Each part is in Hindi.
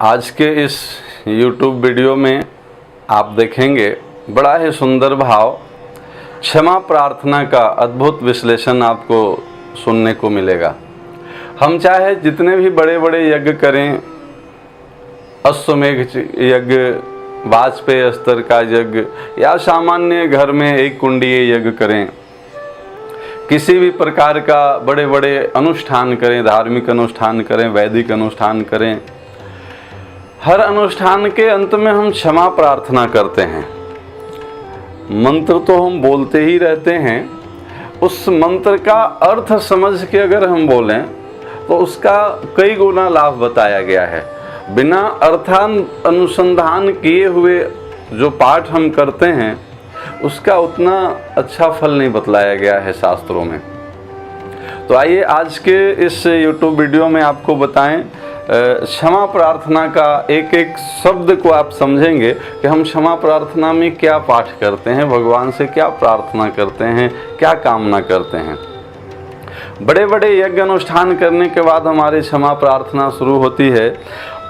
आज के इस YouTube वीडियो में आप देखेंगे बड़ा ही सुंदर भाव क्षमा प्रार्थना का अद्भुत विश्लेषण आपको सुनने को मिलेगा। हम चाहे जितने भी बड़े बड़े यज्ञ करें, अश्वमेघ यज्ञ, वाजपेयी स्तर का यज्ञ या सामान्य घर में एक कुंडीय यज्ञ करें, किसी भी प्रकार का बड़े बड़े अनुष्ठान करें, धार्मिक अनुष्ठान करें, वैदिक अनुष्ठान करें, हर अनुष्ठान के अंत में हम क्षमा प्रार्थना करते हैं। मंत्र तो हम बोलते ही रहते हैं, उस मंत्र का अर्थ समझ के अगर हम बोलें तो उसका कई गुना लाभ बताया गया है। बिना अर्थान अनुसंधान किए हुए जो पाठ हम करते हैं उसका उतना अच्छा फल नहीं बतलाया गया है शास्त्रों में। तो आइए आज के इस YouTube वीडियो में आपको बताएं, क्षमा प्रार्थना का एक एक शब्द को आप समझेंगे कि हम क्षमा प्रार्थना में क्या पाठ करते हैं, भगवान से क्या प्रार्थना करते हैं, क्या कामना करते हैं। बड़े बड़े यज्ञ अनुष्ठान करने के बाद हमारी क्षमा प्रार्थना शुरू होती है।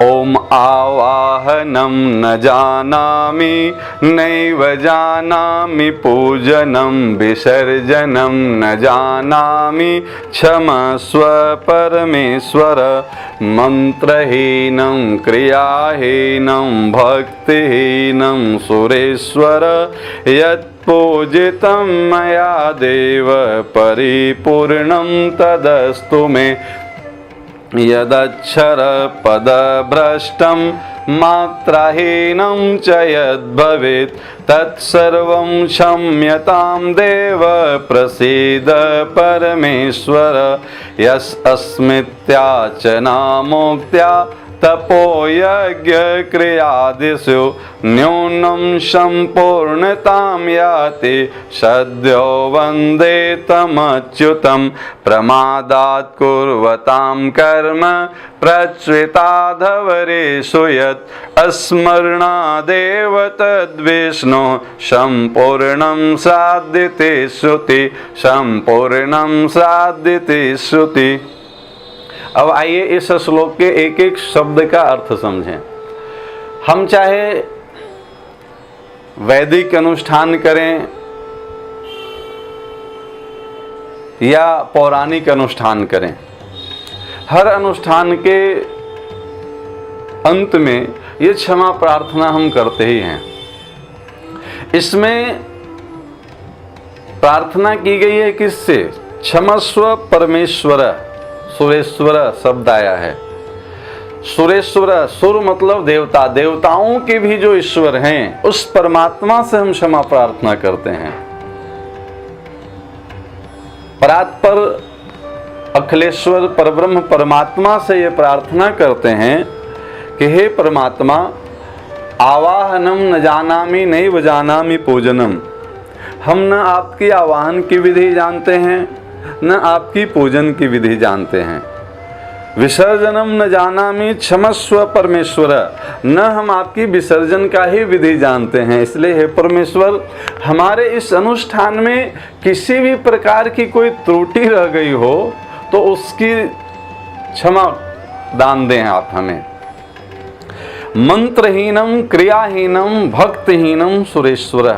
ओम आवाहनम न जानामि नैव जानामि पूजनम विसर्जनम न जानामि क्षमस्व परमेश्वर मंत्रहीनं क्रियाहीनं भक्तिहीनं सुरेश्वर यत् पूजितं मया देव परिपूर्णं तदस्तु मे यदक्षर पदभ्रष्टं मात्राहीनं च यद्भवेत् तत्सर्वं क्षम्यतां देव प्रसीद परमेश्वर यस्मित्याचना मुक्त्या तपोयज्ञ क्रियादिषु न्यूनं संपूर्णतां याति सद्यो वन्दे तमच्युतं प्रमादात् कुर्वतां कर्म प्रच्युताधवरेषु यत् अस्मरणादेव तद्विष्णु संपूर्णं साध्यते श्रुति संपूर्णं साध्यते श्रुति। अब आइए इस श्लोक के एक एक शब्द का अर्थ समझें। हम चाहे वैदिक अनुष्ठान करें या पौराणिक अनुष्ठान करें, हर अनुष्ठान के अंत में ये क्षमा प्रार्थना हम करते ही हैं। इसमें प्रार्थना की गई है किससे? क्षमस्व परमेश्वर, सुरेश्वर शब्द आया है। सुरेश्वर, सुर मतलब देवता, देवताओं के भी जो ईश्वर हैं उस परमात्मा से हम क्षमा प्रार्थना करते हैं। परात्पर अखिलेश्वर परब्रह्म परमात्मा से ये प्रार्थना करते हैं कि हे परमात्मा, आवाहनम न जानामि नैव जानामि पूजनम, हम न आपकी आवाहन की विधि जानते हैं न आपकी पूजन की विधि जानते हैं। विसर्जनम न जानामि क्षमस्व परमेश्वर, न हम आपकी विसर्जन का ही विधि जानते हैं। इसलिए हे परमेश्वर, हमारे इस अनुष्ठान में किसी भी प्रकार की कोई त्रुटि रह गई हो तो उसकी क्षमा दान दें आप हमें। मंत्रहीनम क्रियाहीनम भक्तिहीनम सुरेश्वर,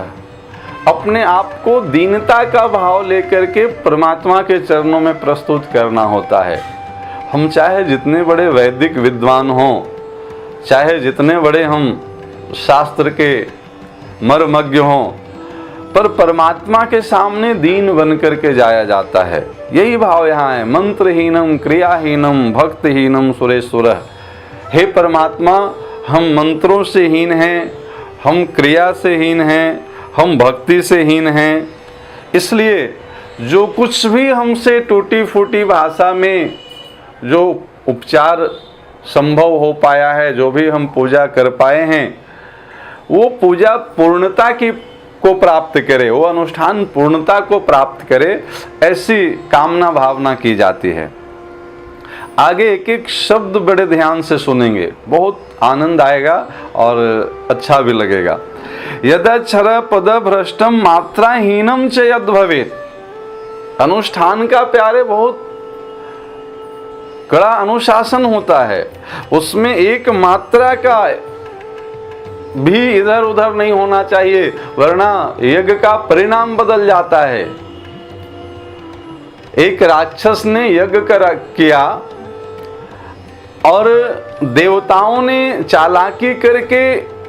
अपने आप को दीनता का भाव लेकर के परमात्मा के चरणों में प्रस्तुत करना होता है। हम चाहे जितने बड़े वैदिक विद्वान हों, चाहे जितने बड़े हम शास्त्र के मर्मज्ञ हों, पर परमात्मा के सामने दीन बन करके जाया जाता है। यही भाव यहाँ है। मंत्रहीनम क्रियाहीनम भक्तिहीनम सुरेश्वर, हे परमात्मा, हम मंत्रों से हीन हैं, हम क्रिया से हीन हैं, हम भक्ति से हीन हैं। इसलिए जो कुछ भी हमसे टूटी फूटी भाषा में जो उपचार संभव हो पाया है, जो भी हम पूजा कर पाए हैं, वो पूजा पूर्णता को प्राप्त करे, वो अनुष्ठान पूर्णता को प्राप्त करे, ऐसी कामना भावना की जाती है। आगे एक एक शब्द बड़े ध्यान से सुनेंगे, बहुत आनंद आएगा और अच्छा भी लगेगा। यदक्षर पद भ्रष्टम मात्राहीनम च यद् भवेत्, अनुष्ठान का प्यारे बहुत कड़ा अनुशासन होता है, उसमें एक मात्रा का भी इधर उधर नहीं होना चाहिए, वरना यज्ञ का परिणाम बदल जाता है। एक राक्षस ने यज्ञ किया और देवताओं ने चालाकी करके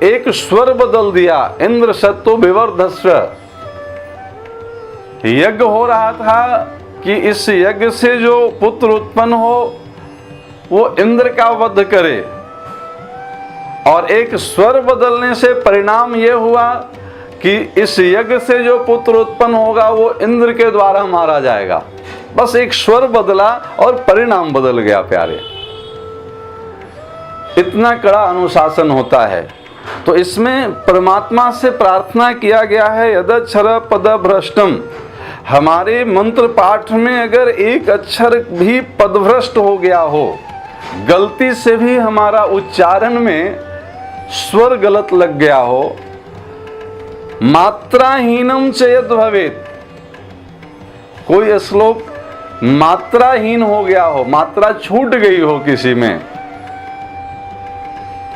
एक स्वर बदल दिया, इंद्र सत्तो विवर्धस्व। यज्ञ हो रहा था कि इस यज्ञ से जो पुत्र उत्पन्न हो वो इंद्र का वध करे, और एक स्वर बदलने से परिणाम यह हुआ कि इस यज्ञ से जो पुत्र उत्पन्न होगा वो इंद्र के द्वारा मारा जाएगा। बस एक स्वर बदला और परिणाम बदल गया प्यारे। इतना कड़ा अनुशासन होता है। तो इसमें परमात्मा से प्रार्थना किया गया है, यदक्षर पद भ्रष्टम। हमारे मंत्र पाठ में अगर एक अक्षर भी पदभ्रष्ट हो गया हो, गलती से भी हमारा उच्चारण में स्वर गलत लग गया हो, मात्राहीनम च यद भवेत्, कोई श्लोक मात्राहीन हो गया हो, मात्रा छूट गई हो किसी में,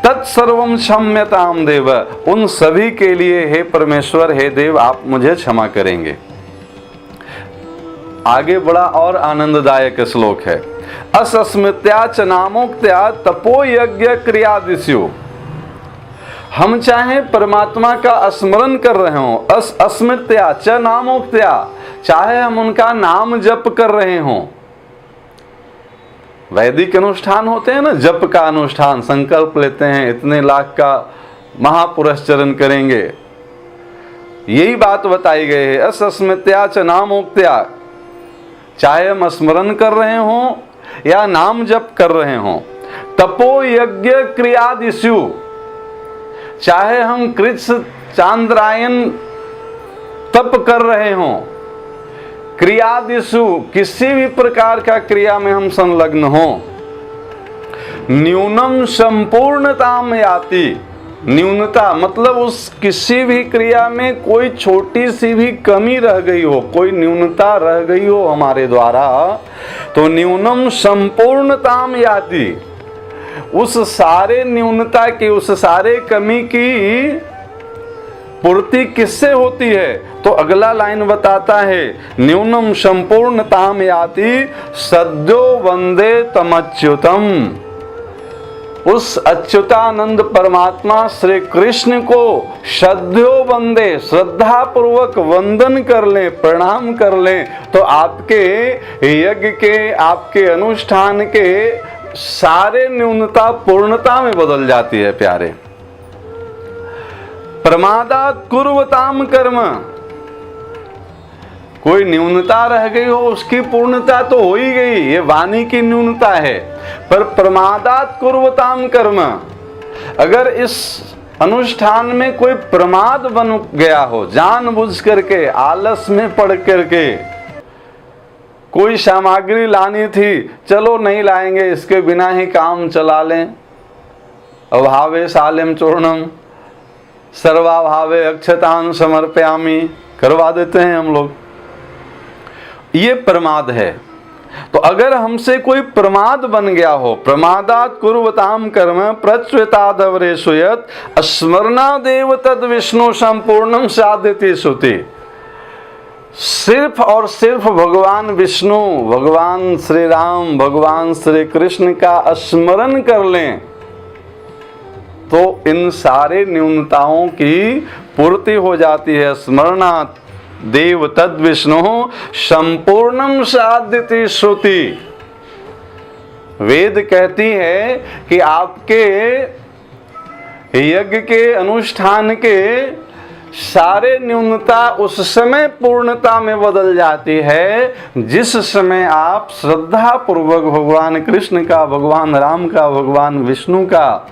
तत्सर्वम क्षम्यताम देव, उन सभी के लिए हे परमेश्वर, हे देव, आप मुझे क्षमा करेंगे। आगे बड़ा और आनंददायक श्लोक है, असस्मृत्या च नामोक्त्या तपो यज्ञ क्रियादिस्यु। हम चाहे परमात्मा का स्मरण कर रहे हो, अस्मृत्या च नामोक्त्या, चाहे हम उनका नाम जप कर रहे हो। वैदिक अनुष्ठान होते हैं ना, जप का अनुष्ठान, संकल्प लेते हैं इतने लाख का महापुरस्चरण करेंगे, यही बात बताई गई है, असस्मृत्या च नामोक्त्या, चाहे हम स्मरण कर रहे हो या नाम जप कर रहे हो। तपो यज्ञ क्रियादिस्यु, चाहे हम कृष्ण चांद्रायन तप कर रहे हो, क्रियादिषु, किसी भी प्रकार का क्रिया में हम संलग्न हो, न्यूनम संपूर्णताम याति। न्यूनता मतलब उस किसी भी क्रिया में कोई छोटी सी भी कमी रह गई हो, कोई न्यूनता रह गई हो हमारे द्वारा, तो न्यूनम संपूर्णताम याति, उस सारे न्यूनता की, उस सारे कमी की पूर्ति किससे होती है? तो अगला लाइन बताता है, न्यूनम संपूर्णताम याति सद्यो वंदे तमच्युतम। उस अच्युतानंद परमात्मा श्री कृष्ण को सद्यो वंदे, श्रद्धा पूर्वक वंदन कर ले, प्रणाम कर ले, तो आपके यज्ञ के, आपके अनुष्ठान के सारे न्यूनता पूर्णता में बदल जाती है प्यारे। प्रमादात कुर्वताम कर्म, कोई न्यूनता रह गई हो उसकी पूर्णता तो हो ही गई, ये वाणी की न्यूनता है, पर प्रमादात कुर्वताम कर्म, अगर इस अनुष्ठान में कोई प्रमाद बन गया हो, जानबूझ करके, आलस में पड़ करके, कोई सामग्री लानी थी, चलो नहीं लाएंगे, इसके बिना ही काम चला लें, अभावे सालेम चूर्णम सर्वाभावे अक्षतान समर्पयामि, करवा देते हैं हम लोग, ये प्रमाद है। तो अगर हमसे कोई प्रमाद बन गया हो, प्रमादात कुर्वताम कर्म प्रच्युतादवरे सुयत स्मरणादेव तद विष्णु संपूर्णम साध्यति सुति। सिर्फ और सिर्फ भगवान विष्णु, भगवान श्री राम, भगवान श्री कृष्ण का स्मरण कर लें तो इन सारे न्यूनताओं की पूर्ति हो जाती है। स्मरणात् देव तद विष्णु संपूर्णम साध्यति श्रुति। वेद कहती है कि आपके यज्ञ के अनुष्ठान के सारे न्यूनता उस समय पूर्णता में बदल जाती है जिस समय आप श्रद्धा पूर्वक भगवान कृष्ण का, भगवान राम का, भगवान विष्णु का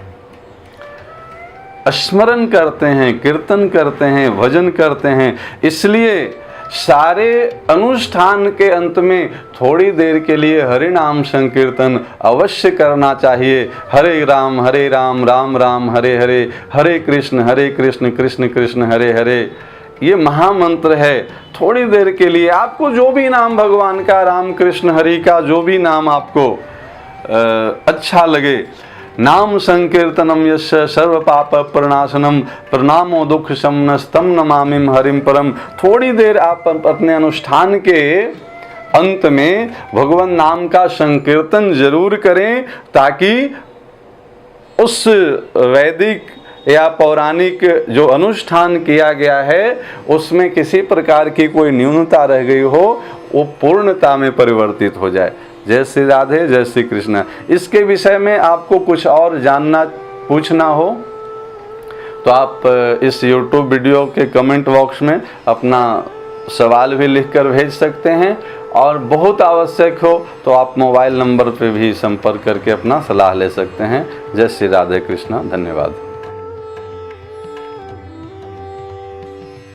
स्मरण करते हैं, कीर्तन करते हैं, भजन करते हैं। इसलिए सारे अनुष्ठान के अंत में थोड़ी देर के लिए हरि नाम संकीर्तन अवश्य करना चाहिए। हरे राम राम राम हरे हरे, हरे कृष्ण कृष्ण कृष्ण हरे हरे, ये महामंत्र है। थोड़ी देर के लिए आपको जो भी नाम भगवान का, राम कृष्ण हरि का जो भी नाम आपको अच्छा लगे। नाम संकीर्तनम यस्य सर्व पाप प्रणाशनम प्रणामो दुख शमनस्तम नमामिम हरिम परम। थोड़ी देर आप अपने अनुष्ठान के अंत में भगवान नाम का संकीर्तन जरूर करें, ताकि उस वैदिक या पौराणिक जो अनुष्ठान किया गया है उसमें किसी प्रकार की कोई न्यूनता रह गई हो, वो पूर्णता में परिवर्तित हो जाए। जय श्री राधे, जय श्री कृष्ण। इसके विषय में आपको कुछ और जानना पूछना हो तो आप इस YouTube वीडियो के कमेंट बॉक्स में अपना सवाल भी लिखकर भेज सकते हैं, और बहुत आवश्यक हो तो आप मोबाइल नंबर पे भी संपर्क करके अपना सलाह ले सकते हैं। जय श्री राधे कृष्ण, धन्यवाद।